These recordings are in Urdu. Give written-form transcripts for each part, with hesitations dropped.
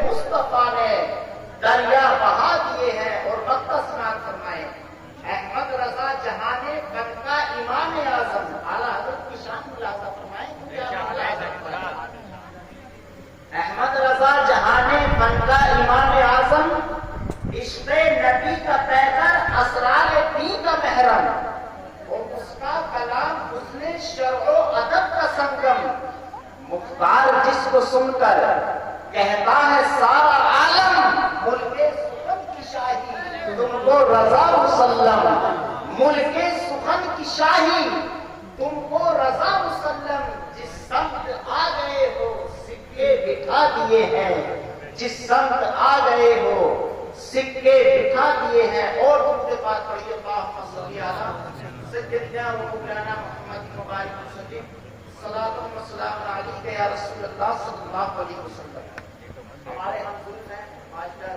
مصطفیٰ نے دریا بہا دیے ہیں. اور مقدس سماعت فرمائے احمد رضا جہان بن کا امام اعظم. اعلیٰ حضرت کی شان ملاحظہ فرمائیں. احمد رضا جہان بن کا امام اعظم، عشق نبی کا پیکر، اسرار دین کا محرم، اور اس کا کلام حسن شرع و ادب کا سنگم. مختار جس کو سن کر کہتا ہے سارا عالم، ملک سخن کی شاہی تم کو رضا مسلم. ملک سخن کی شاہی تم کو رضا مسلم. جس سمت آ گئے ہو سکے بٹھا دیے ہیں. جس سمت آ گئے ہو سکے بٹھا دیے ہیں. اور ان کے بعد پڑھیے اللہم صلی علی سیدنا و مولانا محمد مبارک وسلم. صلاۃ و سلام علیک یا رسول اللہ صلی اللہ علیہ وسلم. ہمارے ہم گرو ہیں ماسٹر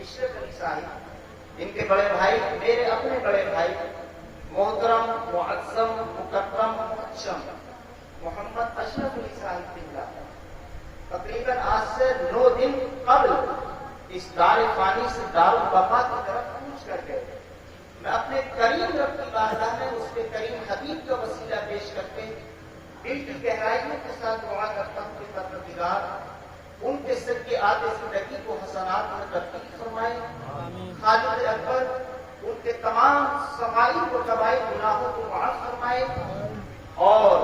اشرف علی صاحب، ان کے بڑے بھائی، میرے اپنے بڑے بھائی محترم معظم مکرم محتشم محمد اشرف علی صاحب بلّہ تقریباً آج سے 9 دن قبل اس دار فانی سے دار البقا کی طرف کوچ کر گئے. میں اپنے کریم رب کی بارگاہ میں اس کے کریم حبیب کا وسیلہ پیش کرتے دل کی گہرائیوں کے ساتھ دعا کرتا ہوں کہ پروردگار ان کے سر کے آتے زندگی کو حسنات میں تبدیل فرمائے. خالق اکبر ان کے تمام صغائر و کبائر گناہوں کو معاف فرمائے. اور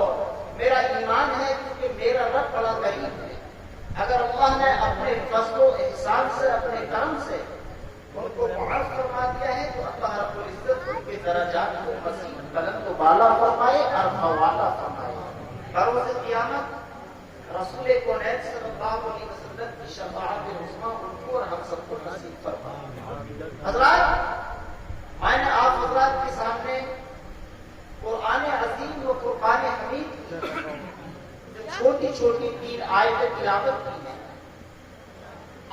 میرا ایمان ہے کیونکہ میرا رب بڑا کریم ہے. اگر اللہ نے اپنے فضل و احسان سے، اپنے کرم سے ان کو معاف فرما دیا ہے تو اللہ رب العزت ان کے درجات کو مزید بلند و بالا فرمائے اور والا فرمائے. بروز قیامت رسول کونین صلی اللہ علیہ وسلم کی شفاعت عظمیٰ ان کو اور ہم سب کو نصیب فرمائے. حضرات، میں نے آپ حضرات کے سامنے قرآن عظیم و فرقان حمید جو چھوٹی چھوٹی 3 آیتیں تلاوت کی ہیں.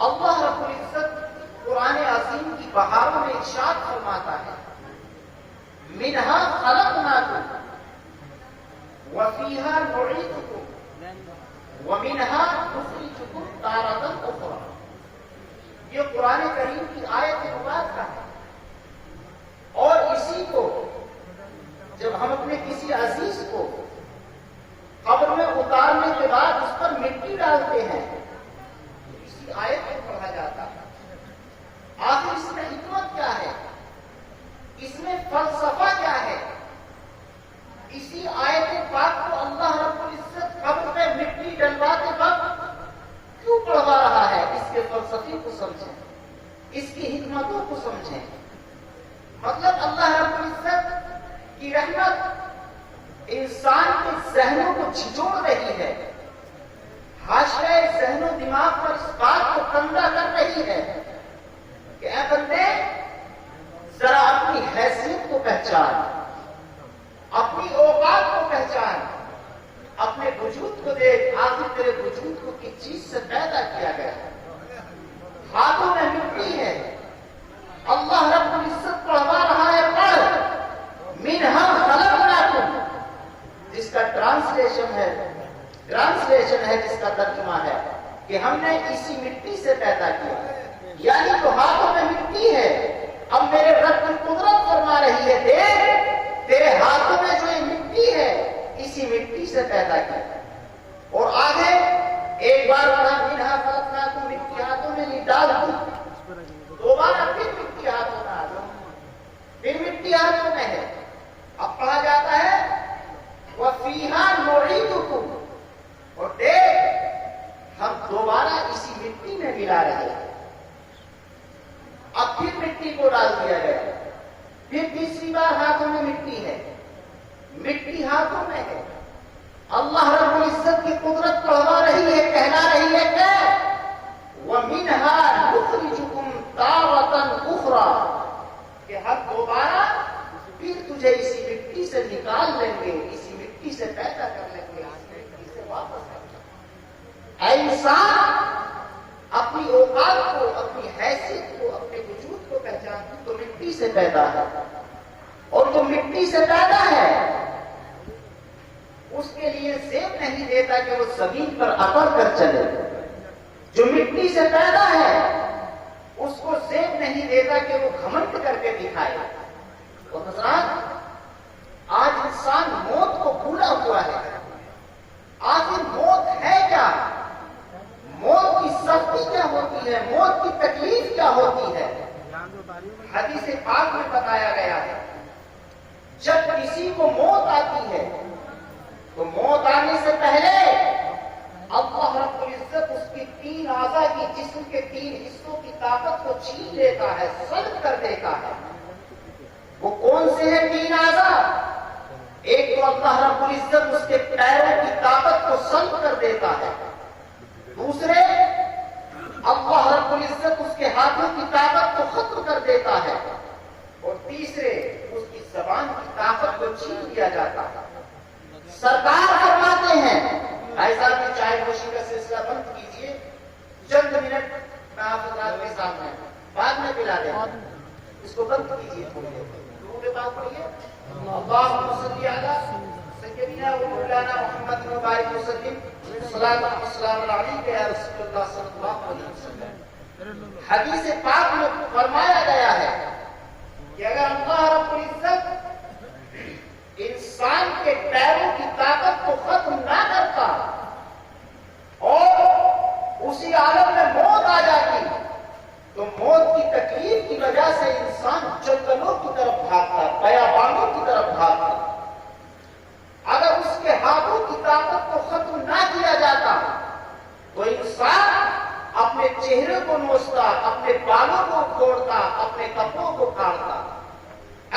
اللہ رب العزت قرآن عظیم کی بہاروں میں ارشاد فرماتا ہے منہا خلقناکم وفیہا نعیدکم ومنہا نخرجکم تارۃ اخری. یہ قرآن کریم کی آیت مبارکہ ہے. اور اسی کو جب ہم اپنے کسی عزیز کو قبر میں اتارنے کے بعد اس پر مٹی ڈالتے ہیں تو اسی آیت کو پڑھا جاتا ہے. آخر اس میں حکمت کیا ہے؟ اس میں فلسفہ کیا ہے؟ اسی آیت پاک کو اللہ رب العزت قبر میں مٹی ڈلواتے وقت کیوں پڑھوا رہا ہے؟ اس کے فلسفے کو سمجھیں، اس کی حکمتوں کو سمجھیں. مطلب اللہ رب العزت کی رحمت انسان کے ذہنوں کو جھنجھوڑ رہی ہے، حاشیہ ذہن و دماغ پر اس بات کو کندہ کر رہی ہے کہ اے بندے ذرا اپنی حیثیت کو پہچان، اپنی اوقات کو پہچان، اپنے وجود کو دیکھ. آخر تیرے وجود کو کس چیز سے پیدا کیا گیا؟ ہاتھوں میں مٹی ہے. اللہ رب العزت پڑھوا رہا ہے پڑھ منہا خلقناکم، جس کا ٹرانسلیشن ہے جس کا ترجمہ ہے کہ ہم نے اسی مٹی سے پیدا کیا. یعنی جو ہاتھوں میں مٹی ہے، اب میرے رب کی قدرت فرما رہی ہے دیکھ تیرے ہاتھوں میں جو یہ مٹی ہے اسی مٹی سے پیدا کیا. اور آگے ایک بار پڑھا منہا خلقناکم، مٹی ہاتھوں میں نہیں ڈال دی، دوبارہ پھر مٹی ہاتھوں میں آ جاؤ، پھر مٹی ہاتھوں میں ہے. اب پڑھا جاتا ہے وَفِيهَا نُعِيدُكُمْ، اور دیکھ ہم دوبارہ اسی مٹی میں ملا رہے ہیں. اب پھر مٹی کو ڈال دیا گیا، پھر تیسری بار ہاتھوں میں مٹی ہے، مٹی ہاتھوں میں ہے. اللہ رب العزت کی قدرت پڑھوا رہی ہے، کہلا رہی ہے کہ وَمِنْهَا نُخْرِجُكُمْ تَارَةً أُخْرَى، کہ ہم دوبارہ پھر تجھے اسی مٹی سے نکال لیں گے، اسی مٹی سے پیدا کر لیں گے، اسی مٹی سے واپس کر لیں گے. اے انسان، اپنی اوقات کو، اپنی حیثیت کو، اپنے وجود کو پہچان. تو مٹی سے پیدا ہے، اور جو مٹی سے پیدا ہے اس کے لیے زیب نہیں دیتا کہ وہ زمین پر اکڑ کر چلے. جو مٹی سے پیدا ہے اس کو زیب نہیں دیتا کہ وہ گھمنڈ کر کے دکھائے. تو حضرات آج انسان موت کو بھولا ہوا ہے. آخر موت ہے کیا؟ موت کی سختی کیا ہوتی ہے؟ موت کی تکلیف کیا ہوتی ہے؟ حدیث پاک میں بتایا گیا ہے جب کسی کو موت آتی ہے تو موت آنے سے پہلے اللہ رب العزت اس کی 3 اعضاء کی جسم کے 3 حصوں کی طاقت کو چھین لیتا ہے، سلب کر دیتا ہے. وہ کون سے ہیں 3 اعضاء؟ ایک تو اللہ رب العزت اس کے پیروں کی طاقت کو سلب کر دیتا ہے، دوسرے اللہ رب العزت اس کے ہاتھوں کی طاقت کو ختم کر دیتا ہے، اور تیسرے اس کی زبان کی طاقت کو چھین لیا جاتا ہے. سرکار فرماتے ہیں ایسا کہ چائے نوشی کا سلسلہ بند کیجیے، چند منٹ میں آپ حضرات کے سامنے بعد میں پلا دیں، اس کو بند کیجیے. لوگوں کے بات پڑھیے اللہم صلی علی سیدنا و مولانا محمد مبارک وسلم صلاۃ و سلام علیک یا رسول اللہ صلی اللہ علیہ وسلم. حدیث پاک میں فرمایا گیا ہے کہ اگر اللہ رب العزت انسان کے پیروں کی طاقت کو ختم نہ کرتا اور اسی عالم میں موت آ جاتی تو موت کی تکلیف کی وجہ سے انسان جنگلوں کی طرف بھاگتا، بیابانوں کی طرف بھاگتا. اگر اس کے ہاتھوں کی طاقت کو ختم نہ کیا جاتا تو انسان اپنے چہرے کو نوچتا، اپنے بالوں کو کھوڑتا، اپنے کپڑوں کو کاٹتا.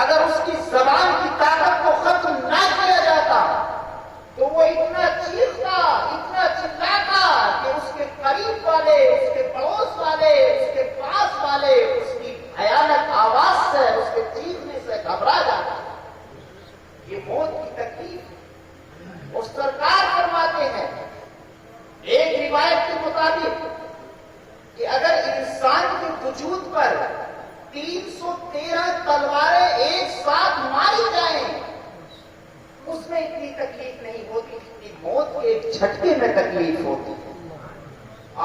اگر اس کی زبان کی طاقت کو ختم نہ کیا جاتا تو وہ اتنا چیختا، اتنا چلاتا کہ اس کے قریب والے، اس کے پڑوس والے، اس کے پاس والے اس کی بھیانک آواز سے، اس کے چیخنے سے گھبرا جاتا. یہ موت کی تکلیف. اور سرکار فرماتے ہیں ایک روایت کے مطابق کہ اگر انسان کے وجود پر 313 تلواریں ایک ساتھ ماری جائیں اس میں اتنی تکلیف نہیں ہوتی جتنی موت کے ایک جھٹکے میں تکلیف ہوتی ہے.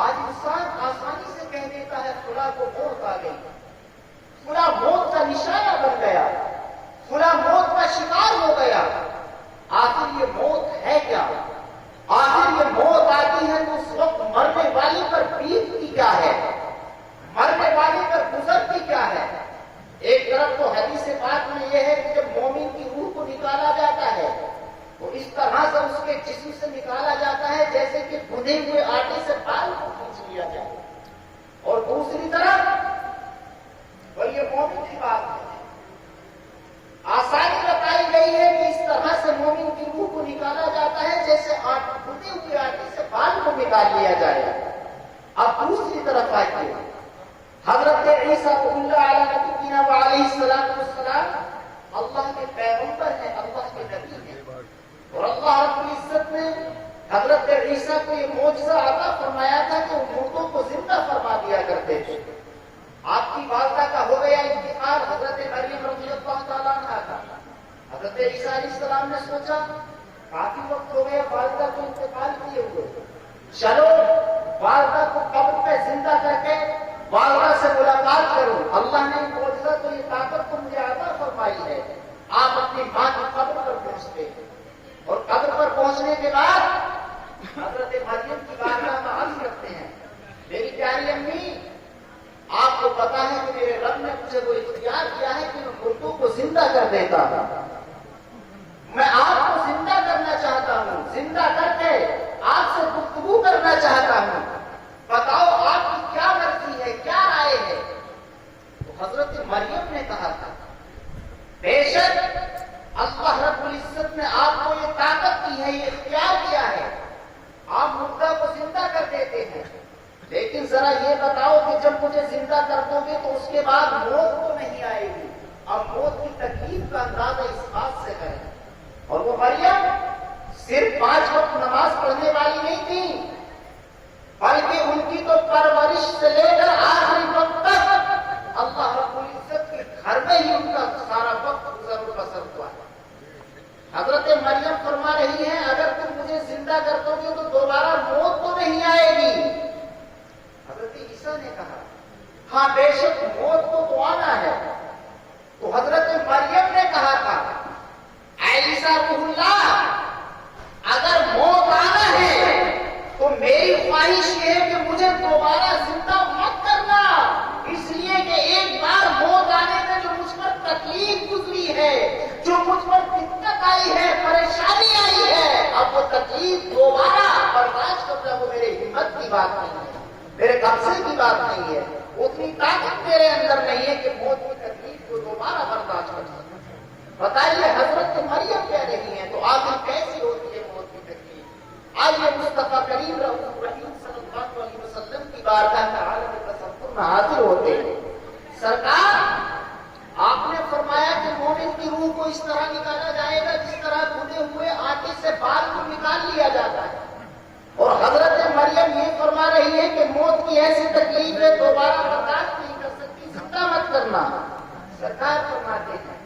آج انسان آسانی سے کہہ دیتا ہے فلاں کو موت آ گئی، فلاں موت کا نشانہ بن گیا، فلاں موت کا شکار ہو گیا. آخر یہ موت ہے کیا؟ آخر یہ موت آتی ہے تو اس وقت مرنے والی پر بیتتی کیا ہے، مرنے والی پر گزرتی کیا ہے؟ ایک طرف تو حدیث پاک میں یہ ہے کہ جب مومن کی روح کو نکالا جاتا ہے تو اس طرح سے اس کے جسم سے نکالا جاتا ہے جیسے کہ گندے ہوئے آٹے سے بال کو کھینچ لیا جائے، اور دوسری طرف اور یہ مومن کی بات ہے، آسانی بتائی گئی ہے کہ اس طرح سے مومن کی روح کو نکالا جاتا ہے جیسے گندے ہوئے آٹے سے بال کو نکال لیا جائے. اب دوسری طرف آئیے، حضرت عیسیٰ علیہ نبینا وعلیہ السلام اللہ کے پیغمبر ہیں، اللہ کے نبی ہیں، اور اللہ رب العزت نے حضرت عیسیٰ کو یہ معجزہ عطا فرمایا تھا کہ وہ مردوں کو زندہ فرما دیا کرتے تھے. آپ کی والدہ کا ہو گیا انتقال، حضرت مریم رضی اللہ تعالیٰ عنہا کا. حضرت عیسیٰ علیہ السلام نے سوچا کافی وقت ہو گیا والدہ کو انتقال کیے ہوئے، چلو والدہ کو قبر پہ زندہ کر کے والدہ سے ملاقات کرو. اللہ نے معجزہ تو یہ طاقت کو مجھے عطا فرمائی ہے. آپ اپنی ماں کی قبر پر پہنچتے ہیں اور قبر پر پہنچنے کے بعد حضرت مریم کی بارگاہ میں عرض کرتے ہیں میری پیاری امی، آپ کو پتا ہے کہ میرے رب نے مجھے وہ اختیار کیا ہے کہ میں مردوں کو زندہ کر دیتا ہوں. میں آپ کو زندہ کرنا چاہتا ہوں، زندہ کر کے آپ سے گفتگو کرنا چاہتا ہوں. بتاؤ آپ کی کیا مرضی ہے، کیا رائے ہے؟ تو حضرت مریم نے کہا تھا بے شک اللہ رب العزت نے آپ کو یہ طاقت کی ہے، یہ اختیار کیا ہے، آپ مردہ کو زندہ کر دیتے ہیں، لیکن ذرا یہ بتاؤ کہ جب مجھے زندہ کر دو گے تو اس کے بعد موت تو نہیں آئے گی. اب موت کی تکلیف کا اندازہ اس بات سے کریں. اور وہ مریم صرف 5 وقت نماز پڑھنے والی نہیں تھی، بلکہ ان کی تو پرورش سے لے کر آخری وقت تک اللہ رب العزت کے گھر میں ہی ان کا سارا وقت گزر بسر ہوا ہے. حضرت مریم فرما رہی ہیں اگر تم مجھے زندہ کر دو گے تو دوبارہ موت تو نہیں آئے گی، عیسیٰ نے کہا ہاں بے شک موت تو آنا ہے. تو حضرت مریم نے کہا تھا اے عیسیٰ روح اللہ اگر موت آنا ہے تو میری خواہش یہ ہے کہ مجھے دوبارہ زندہ مت کرنا، اس لیے کہ ایک بار موت آنے میں جو مجھ پر تکلیف گزری ہے، جو مجھ پر دقت آئی ہے، پریشانی آئی ہے، اب وہ تکلیف دوبارہ برداشت کرنا وہ میرے ہمت کی بات نہیں ہے، میرے قبضے کی بات نہیں ہے، اتنی طاقت میرے اندر نہیں ہے کہ موت کی تکلیف کو دوبارہ برداشت کر سکوں. بتائیے حضرت مریم کہہ رہی ہیں تو آخر کیسی ہوتی ہے موت کی تکلیف؟ آئیے مصطفیٰ کریم رسول رحیم صلی اللہ علیہ وسلم کی بارگاہ میں عالم تصور میں حاضر ہوتے ہیں. سرکار آپ نے فرمایا کہ مومن کی روح کو اس طرح نکالا جائے گا جس طرح بھنے ہوئے آٹے سے بال کو نکال لیا جاتا ہے. اور حضرت مریم یہ فرما رہی ہے کہ موت کی ایسی تکلیف ہے دوبارہ برداشت نہیں کر سکتی، زندہ مت کرنا. سرکار فرماتے ہیں،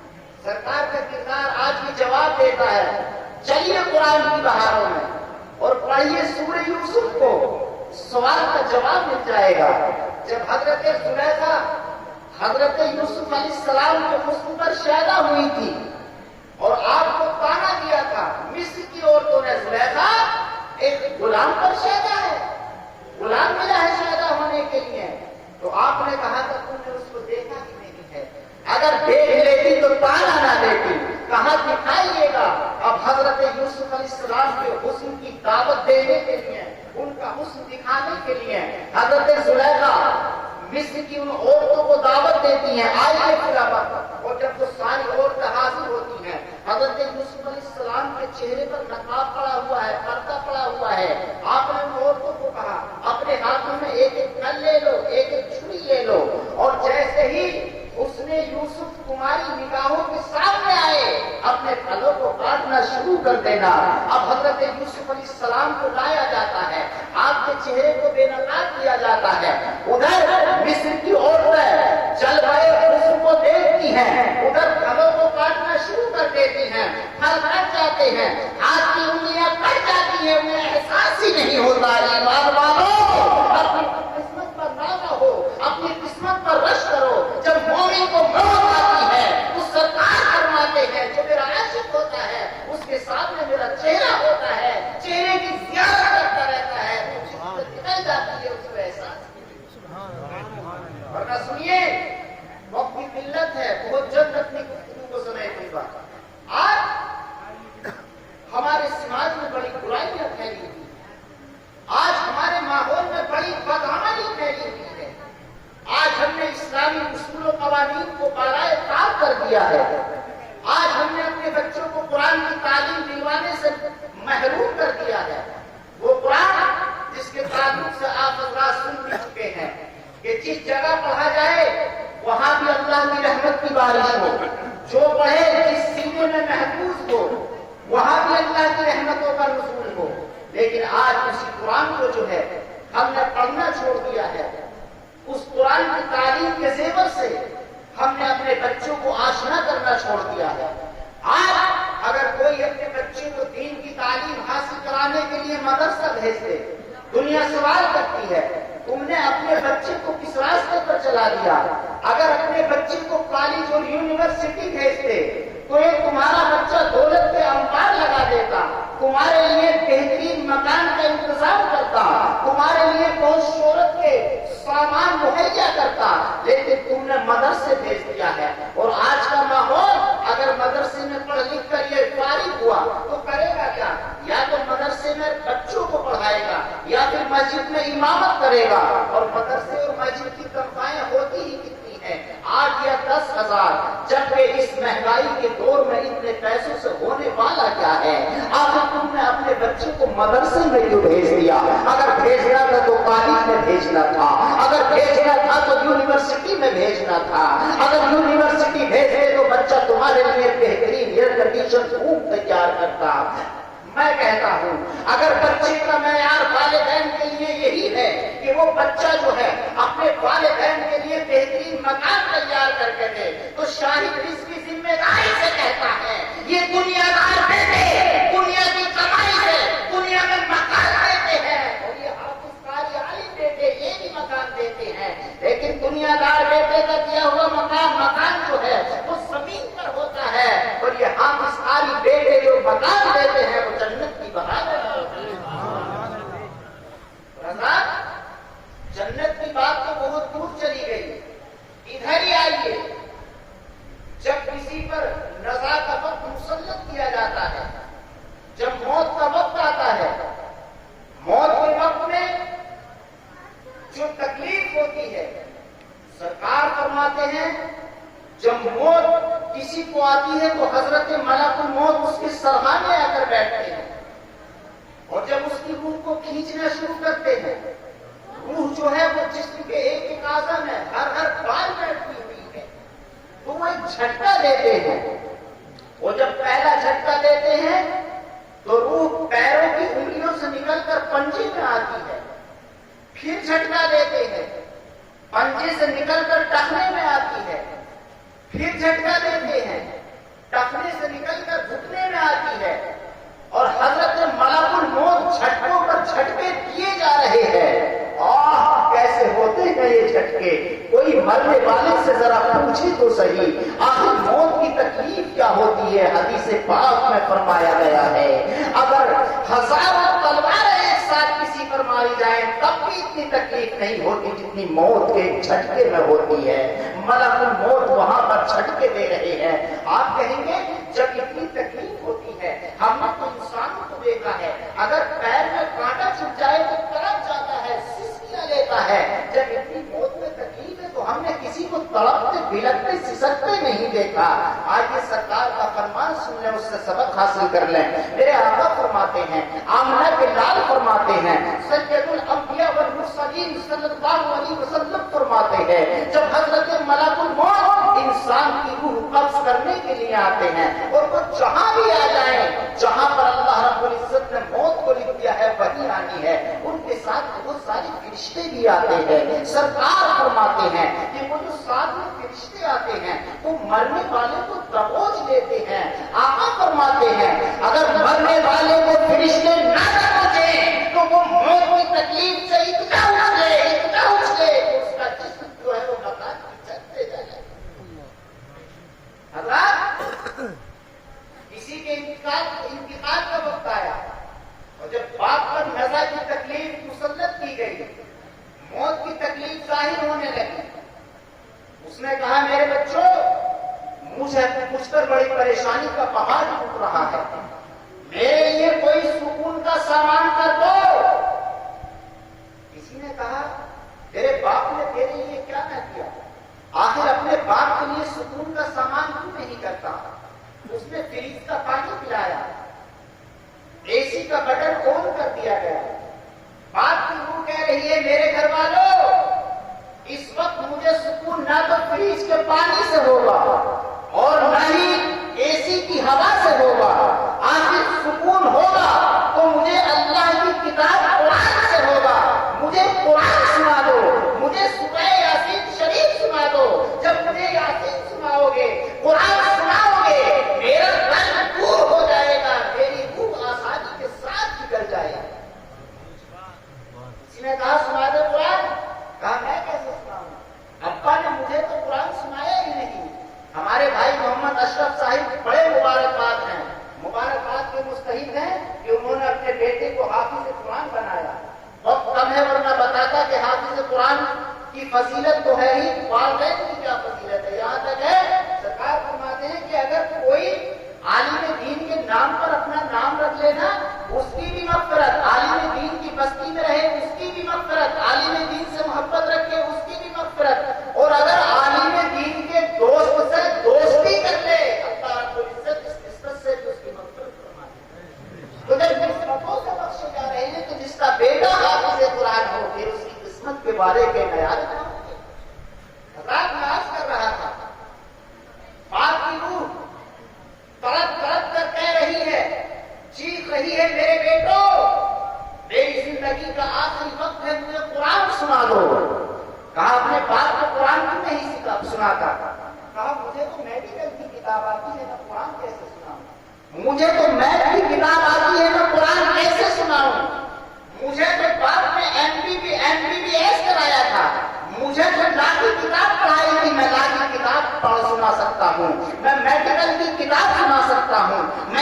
سرکار کا کردار آج بھی جواب دیتا ہے. چلیے قرآن کی بہاروں میں اور پڑھیے سورہ یوسف کو، سوال کا جواب مل جائے گا. جب حضرت زلیخا حضرت یوسف علیہ السلام کے حسن پر شیدا ہوئی تھی اور آپ کو تانا دیا تھا مصر کی عورتوں نے، زلیخا ایک غلام پر شیدا ہے، غلام ملا ہے شیدا ہونے کے لیے، تو آپ نے کہا تھا تم نے اس کو دیکھا ہی نہیں ہے، اگر دیکھ لیتی تو تانا نہ دیتی، کہاں دکھائیے گا. اب حضرت یوسف علیہ السلام کے حسن کی دعوت دینے کے لیے، ان کا حسن دکھانے کے لیے حضرت زلیخا مصر کی ان عورتوں کو دعوت دیتی ہیں آئیے خلافت. اور جب وہ ساری عورتیں حاضر ہوتی ہیں، حضرت یوسف علیہ السلام کے چہرے پر نقاب پڑا ہوا ہے، پردہ پڑا ہوا ہے. آپ نے ان عورتوں کو کہا اپنے ہاتھوں میں ایک ایک کل لے لو، ایک ایک چھری لے لو، اور جیسے ہی اس نے یوسف تمہاری نگاہوں کے سامنے آئے اپنے پھلوں کو کاٹنا شروع کر دینا. اب حضرت یوسف علیہ السلام کو لایا جاتا ہے، آپ کے چہرے کو بے نقاب کیا جاتا ہے. ادھر مصر کی عورتیں چل رہے حسن کو دیکھتی ہیں، ادھر پھلوں کو کاٹنا شروع کر دیتی ہیں، پھل کٹ جاتے ہیں، ہاتھ کی انگلیاں کٹ جاتی ہیں، انہیں احساس ہی نہیں ہوتا. ایمان والو اپنی قسمت پر نازا ہو، اپنی قسمت پر رش کرو. جب مومن کو موت آتی ہے تو سرکار فرماتے ہیں جو میرا عاشق ہوتا ہے اس کے سامنے میرا چہرہ ہوتا ہے، چہرے کی زیارت کرتا رہتا ہے تو نکل جاتی ہے اس کو احساس. ورنہ سنیے وقت کی قلت ہے، بہت جلد اپنی گفتگو کو سمیٹنے کا. آج ہمارے سماج میں بڑی برائیاں پھیلی ہوئی ہیں، آج ہمارے ماحول میں بڑی بدعملی پھیلی ہوئی ہے. آج ہم نے اسلامی اصول و قوانین کو بالائے طاق کر دیا ہے. آج ہم نے اپنے بچوں کو قرآن کی تعلیم دلوانے سے محروم کر دیا ہے. وہ قرآن جس کے تعلق سے آپ حضرات سن بھی چکے ہیں کہ جس جگہ پڑھا جائے وہاں بھی اللہ کی رحمت کی بارش ہو، جو پڑھے جس سینے میں محفوظ ہو وہاں بھی اللہ کی رحمتوں کا نزول ہو. لیکن آج اسی قرآن کو جو ہے ہم نے پڑھنا چھوڑ دیا ہے. اس قرآن کی تعلیم کے زیور سے ہم نے اپنے بچوں کو آشنا کرنا چھوڑ دیا ہے. آج اگر کوئی اپنے بچے کو دین کی تعلیم حاصل کرانے کے لیے مدرسہ بھیج دے، دنیا سوال کرتی ہے تم نے اپنے بچے کو کس راستے پر چلا دیا. اگر اپنے بچے کو کالج اور یونیورسٹی بھیج دے تو یہ تمہارا بچہ دولت کے انبار لگا دیتا، تمہارے لیے بہترین مکان کا انتظام کرتا، تمہارے لیے بہت شہرت کے سامان مہیا کرتا، لیکن تم نے مدرسے بھیج دیا ہے. اور آج کا ماحول اگر مدرسے میں پڑھ لکھ کر یہ فارغ ہوا تو کرے گا کیا؟ یا تو مدرسے میں بچوں کو پڑھائے گا یا پھر مسجد میں امامت کرے گا. اور مدرسے اور مسجد کی تنخواہیں ہوتی ہی کتنی ہیں؟ 8 یا 10,000. جبکہ اس مہنگائی کے دور میں اتنے پیسوں سے ہونے والا کیا ہے؟ آخر تم نے اپنے بچے کو مدرسے میں کیوں بھیج دیا؟ اگر بھیجنا تھا تو کالج میں بھیجنا تھا، اگر بھیجنا تھا تو یونیورسٹی میں بھیجنا تھا. اگر یونیورسٹی بھیجے تو بچہ تمہارے لیے بہترین ایئر کنڈیشن روم تیار کرتا. میں کہتا ہوں اگر بچے کا معیار والدین کے لیے یہی ہے کہ وہ بچہ جو ہے اپنے والدین کے لیے بہترین مکان تیار کر کے دے تو شاہد اس کی ذمہ داری سے کہتا ہے یہ دنیا دار بیٹے دنیا کی کمائی سے دنیا میں مکان دیتے ہیں اور یہ حافظ قاری عالم بیٹے یہ بھی مکان دیتے لیکن دنیا دار بیٹے کا دیا ہوا مکان جو ہے وہ زمین پر ہوتا ہے، اور یہ ہم ساری بیٹے جو مکان دیتے ہیں وہ جنت کی بہار ہوتی ہے۔ جنت کی بات تو بہت دور چلی گئی، ادھر ہی آئیے۔ جب کسی پر نزا کا وقت مسلط کیا جاتا ہے، جب موت کا وقت آتا ہے، موت کے وقت میں جو تکلیف ہوتی ہے، سرکار فرماتے ہیں جب موت کسی کو آتی ہے تو حضرت ملک الموت اس کے سرحانے آ کر بیٹھتے ہیں، اور جب اس کی روح کو کھینچنا شروع کرتے ہیں، روح جو ہے وہ جسم کے ایک اعضاء میں ہر بال بیٹھتی ہوئی ہے، تو وہ ایک جھٹکا دیتے ہیں۔ وہ جب پہلا جھٹکا دیتے ہیں تو روح پیروں کی انگلیوں سے نکل کر پنجے میں آتی ہے، پھر جھٹکا دیتے ہیں، پنجے سے نکل کر ٹخنے میں آتی ہے، پھر جھٹکا دیتے ہیں، ٹخنے سے نکل کر گھٹنے میں آتی ہے، اور حضرت ملک الموت جھٹکوں پر جھٹکے دیے جا رہے ہیں۔ کیسے ہوتے ہیں یہ جھٹکے؟ کوئی مرنے والے سے ذرا پوچھے تو صحیح، آخر موت کی تکلیف کیا ہوتی ہے؟ حدیث پاک میں فرمایا گیا ہے اگر ہزاروں تلواریں ایک ساتھ کسی پر ماری جائیں تب بھی اتنی تکلیف نہیں ہوتی جتنی موت کے جھٹکے میں ہوتی ہے۔ ملک الموت وہاں پر جھٹکے دے رہے ہیں۔ آپ کہیں گے جب اتنی تکلیف ہوتی ہے، ہم نے تو انسانوں کو دیکھا ہے، اگر پیر میں کانٹا چھپ جائے تو تڑپ جاتا ہے، سسکیاں لیتا ہے، جب اتنی موت میں تکلیف ہے تو ہم نے کسی کو تڑپتے بلکتے سسکتے نہیں دیکھا۔ آج یہ سرکار کا فرمان سن لیں، اس سے سبق حاصل کر لیں۔ میرے آقا فرماتے ہیں، آمنہ کے لال فرماتے ہیں، سید الانبیاء والمرسلین صلی اللہ علیہ وسلم فرماتے ہیں جب حضرت ملک الموت انسان کی روح قبض کرنے کے لیے آتے ہیں، اور وہ جہاں بھی آ جائیں، جہاں پر اللہ رب العزت نے موت کو لکھ دیا ہے وہی آنی ہے، ان کے ساتھ بہت سارے فرشتے بھی آتے ہیں۔ سرکار فرماتے ہیں کہ وہ جو ساتھ میں فرشتے آتے ہیں وہ مرنے والے کو دبوچ لیتے ہیں۔ آقا فرماتے ہیں اگر مرنے والے کو فرشتے نہ دبوچیں تو وہ موت کی تکلیف سے اتنا اچھلے کہ اس کا جسم جو ہے وہ مکان کی چھت پہ جائے۔ حضرات کسی کے انتقال کا وقت آیا، اور جب باپ پر نزا کی تکلیف مسلط کی گئی، موت کی تکلیف ظاہر ہونے لگی، اس نے کہا میرے بچوں مجھ پر بڑی پریشانی کا پہاڑ ٹوٹ رہا ہے، میرے لیے کوئی سکون کا سامان کر دو۔ کسی نے کہا تیرے باپ نے تیرے لیے کیا نہ کیا، آخر اپنے باپ کے لیے سکون کا سامان کیوں نہیں کرتا؟ اس نے فریج کا پانی پلایا، اے سی کا بٹن آن کر دیا گیا۔ باپ کی روح کہہ رہی ہے میرے گھر والوں اس وقت مجھے سکون نہ تو فریج کے پانی سے ہوگا اور نہ ہی اے سی کی ہوا سے ہوگا، آخر سکون ہوگا تو مجھے اللہ کی کتاب قرآن سے ہوگا۔ مجھے قرآن سنا دو، مجھے سورہ یاسین شریف سنا دو۔ جب مجھے یاسین سناؤ گے، قرآن سناؤ گے، میرا قلب دور ہو جائے گا، میری روح آسانی کے ساتھ نکل جائے گا۔ کسی نے کہا سنا دے قرآن، کہا میں کیسے سناؤں، ابا نے مجھے تو قرآن سنایا ہی نہیں۔ ہمارے بھائی محمد اشرف صاحب بڑے مبارکباد ہیں، مبارکباد کے مستحق ہیں کہ انہوں نے اپنے بیٹے کو حافظ قرآن بنایا۔ وقت کم ہے ورنہ بتاتا کہ حافظ قرآن کی فضیلت تو ہے ہی، والدین کی کیا فضیلت ہے۔ یہاں تک ہے سرکار فرماتے ہیں کہ اگر کوئی عالم دین کے نام پر اپنا نام رکھ لینا اس کی بھی مغفرت، عالم دین کی بستی میں رہے اس کی بھی مغفرت، عالم دین سے محبت رکھے اس کی بھی مغفرت، اور اگر عالم دین کے دوست سے دوستی کر لے اللہ رب العزت اس نسبت سے بھی اس کی مغفرت فرماتے ہیں۔ تو جب نسبتوں سے بخشے جا رہے ہیں تو جس کا بیٹا حافظ قرآن ہو پھر اس کی قسمت کے بارے کے نیاد نہ ہوں گے۔ رات میں عرض کر رہا تھا باپ کی روح تڑپ تڑپ کر کہہ رہی ہے، چیخ رہی ہے میرے بیٹو میری زندگی کا آخری وقت ہے، مجھے قرآن سنا دو۔ کہا اپنے باپ کو قرآن کیوں نہیں سناتا؟ کہا مجھے تو میڈیکل کی کتاب آتی ہے، میں قرآن کیسے سناؤں؟ مجھے تو میتھ کی کتاب آتی ہے، میں قرآن کیسے سناؤں؟ مجھے تو باپ نے MBBS کرایا تھا، مجھے تو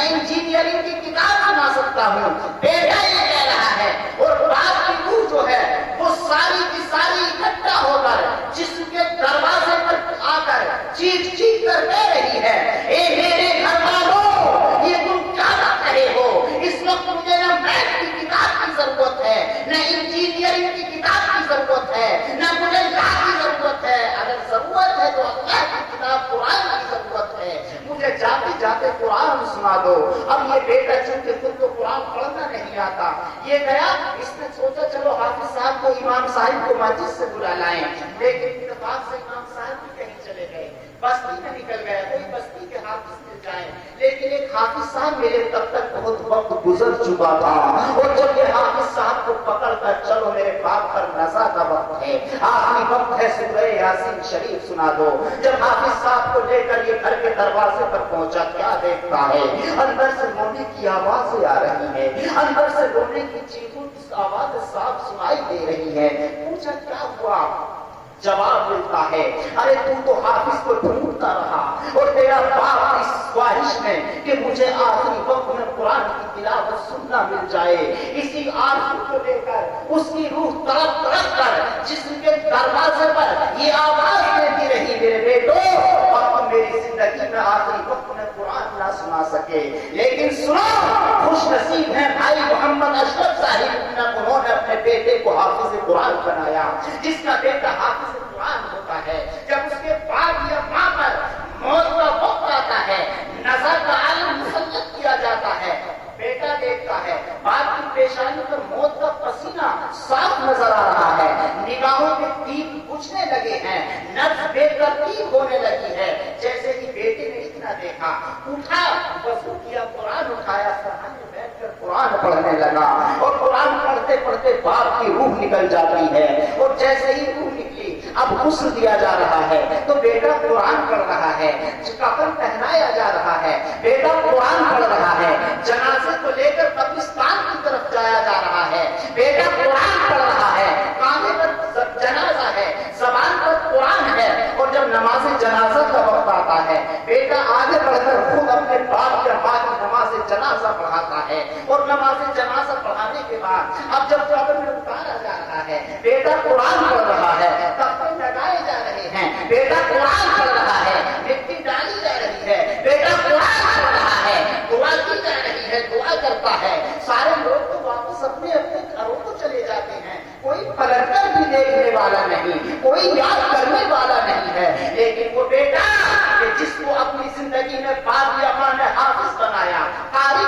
میں انجینئرنگ کی کتاب سنا سکتا ہوں. بیٹا یہ کہہ رہا ہے اور باپ کی روح جو ہے وہ ساری کی ساری اکٹھا ہو کر جسم کے دروازے پر آ کر چیخ چیخ کر کہہ رہی ہے اے میرے گھر والوں یہ تم کیا کر رہے ہو؟ اس وقت مجھے نہ میتھ کی کتاب کی ضرورت ہے، نہ انجینئرنگ کی کتاب کی ضرورت ہے، نہ مجھے لا کی ضرورت ہے. اگر ضرورت ہے تو اللہ کی کتاب قرآن کی ضرورت ہے. مجھے جاتے جاتے قرآن سنا دو. اب یہ بیٹا چونکہ خود کو قرآن پڑھنا نہیں آتا، یہ گیا، اس نے سوچا چلو حافظ صاحب کو امام صاحب کو مسجد سے بلا لائیں. لیکن اتفاق سے امام صاحب بھی کہیں چلے گئے، بستی میں نکل گئے، کوئی بستی کے حافظ مل جائے. لیکن ایک حافظ صاحب میرے تب تک بہت وقت گزر چکا تھا، اور جب یہ حافظ صاحب کو پکڑ کر چلو میرے باپ پر نزا کا وقت ہے، آخری وقت ہے، سورہ یاسین شریف سنا دو. جب حافظ صاحب کو لے کر یہ گھر کے دروازے پر پہنچا، کیا دیکھتا ہے؟ اندر سے رونے کی آوازیں آ رہی ہیں، اندر سے رونے کی چیخوں کی آواز صاف سنائی دے رہی ہے. پوچھا کیا ہوا؟ جواب ملتا ہے ارے تو حافظ کو ڈھونڈتا رہا اور تیرا باپ اس خواہش میں کہ مجھے آخری وقت میں قرآن کی تلاوت سننا مل جائے، اسی آرزو کو لے کر اس کی روح تڑپ تڑپ کر جسم کے دروازے پر یہ آواز دیتی رہی میرے بیٹو اب تم میری زندگی میں آخری وقت میں قرآن نہ سنا سکے. لیکن سنو، خوش نصیب ہے بھائی محمد اشرف صاحب، انہوں نے اپنے بیٹے کو حافظ قرآن بنایا. جس کا بیٹا حافظ قرآن ہوتا ہے، جب اس کے بعد یا ماں پر موت کا وقت آتا ہے، نظر کا عالم مسلط کیا جاتا ہے، بیٹا دیکھتا ہے باپ کی پیشانی پر موت کا پسینہ صاف نظر آ رہا ہے، نگاہوں کے تیر بجھنے لگے ہیں، نفس بے ترتیب ہونے لگی ہے. جیسے ہی بیٹے نے اتنا دیکھا، اٹھا، وضو کیا، قرآن اٹھایا، سرانے بیٹھ کر قرآن پڑھنے لگا. اور قرآن پڑھتے پڑھتے باپ کی روح نکل جاتی ہے، اور جیسے ہی روح نکلی اب غسل دیا جا رہا ہے تو بیٹا قرآن پڑھ رہا ہے، کفن پہنایا جا رہا ہے، بیٹا قرآن پڑھ رہا ہے، جنازے کو لے کر قبرستان کی طرف جایا جا رہا ہے، بیٹا قرآن پڑھ رہا ہے، کانے پر جنازہ ہے، زبان پر قرآن ہے. اور جب نماز جنازہ کا وقت آتا ہے بیٹا آگے بڑھ کر خود اپنے باپ کے ہاتھ نماز جنازہ پڑھاتا ہے. اور نماز جنازہ پڑھانے کے بعد اب جب قبر میں اتارا جا رہا ہے بیٹا قرآن پڑھ رہا ہے، کفن لگائے جا رہے ہیں، بیٹا قرآن پڑھ رہا ہے، مٹی ڈالی جا رہی ہے، بیٹا قرآن پڑھ رہا ہے، دعا کی جا رہی ہے، دعا کرتا ہے. سارے لوگ تو واپس اپنے اپنے گھروں کو چلے جاتے ہیں، کوئی پلٹ کر بھی دیکھنے والا نہیں، کوئی یاد کرنے والا نہیں ہے. لیکن وہ بیٹا کہ جس کو اپنی زندگی میں باپ یا ماں نے حافظ بنایا، قاری